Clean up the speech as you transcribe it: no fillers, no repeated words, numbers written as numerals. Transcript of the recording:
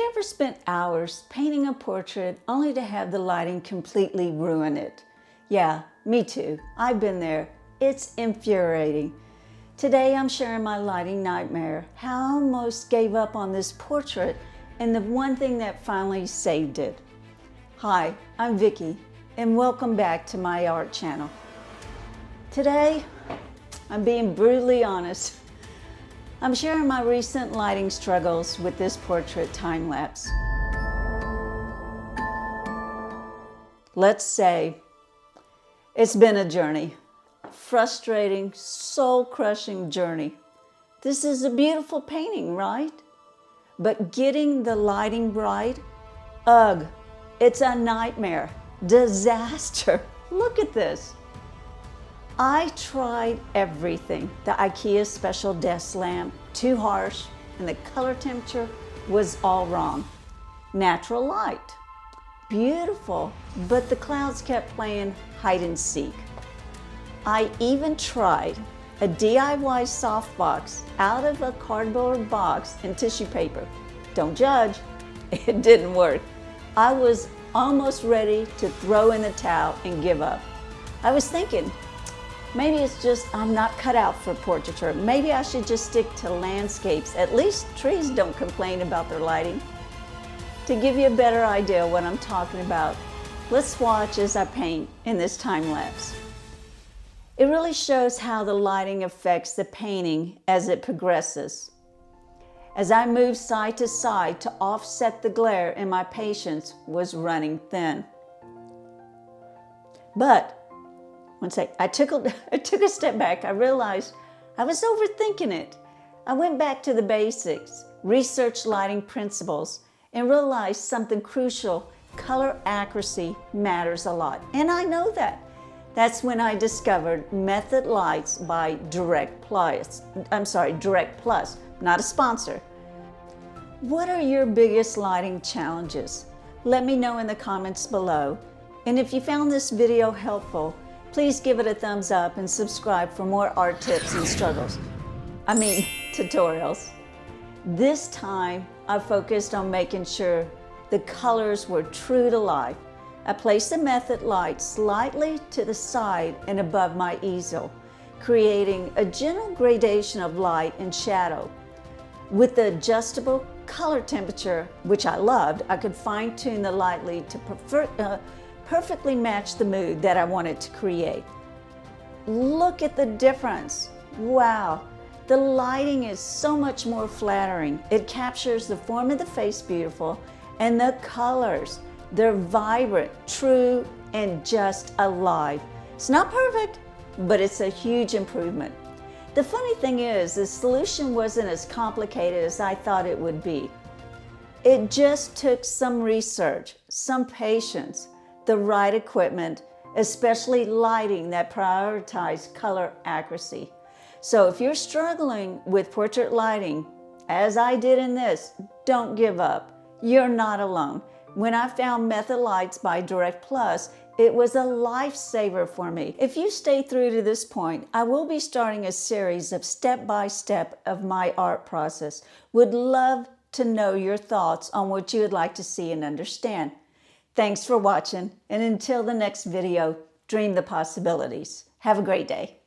ever spent hours painting a portrait only to have the lighting completely ruin it? Yeah, me too. I've been there. It's infuriating. Today I'm sharing my lighting nightmare, how I almost gave up on this portrait, and the one thing that finally saved it. Hi, I'm Vickie, and welcome back to my art channel. Today, I'm being brutally honest. I'm sharing my recent lighting struggles with this portrait time lapse. Let's say it's been a journey, frustrating, soul-crushing journey. This is a beautiful painting, right? But getting the lighting right, ugh, it's a nightmare, disaster. Look at this. I tried everything. The IKEA special desk lamp, too harsh, and the color temperature was all wrong. Natural light, beautiful, but the clouds kept playing hide and seek. I even tried a DIY softbox out of a cardboard box and tissue paper. Don't judge, it didn't work. I was almost ready to throw in the towel and give up. I was thinking, maybe it's just I'm not cut out for portraiture. Maybe I should just stick to landscapes. At least trees don't complain about their lighting. To give you a better idea of what I'm talking about, let's watch as I paint in this time lapse. It really shows how the lighting affects the painting as it progresses. As I moved side to side to offset the glare, and my patience was running thin. But once I took a step back, I realized I was overthinking it. I went back to the basics, researched lighting principles, and realized something crucial: color accuracy matters a lot. And I know that. That's when I discovered Method Lights by Direct Plus, not a sponsor. What are your biggest lighting challenges? Let me know in the comments below. And if you found this video helpful, please give it a thumbs up and subscribe for more art tips and tutorials. This time, I focused on making sure the colors were true to life. I placed the Method Light slightly to the side and above my easel, creating a gentle gradation of light and shadow. With the adjustable color temperature, which I loved, I could fine-tune the light to perfectly match the mood that I wanted to create. Look at the difference. Wow, the lighting is so much more flattering. It captures the form of the face beautiful, and the colors, they're vibrant, true, and just alive. It's not perfect, but it's a huge improvement. The funny thing is, the solution wasn't as complicated as I thought it would be. It just took some research, some patience, the right equipment, especially lighting that prioritized color accuracy. So if you're struggling with portrait lighting, as I did in this, don't give up. You're not alone. When I found Method Lights by Direct Plus, it was a lifesaver for me. If you stay through to this point, I will be starting a series of step-by-step of my art process. Would love to know your thoughts on what you would like to see and understand. Thanks for watching, and until the next video, dream the possibilities. Have a great day.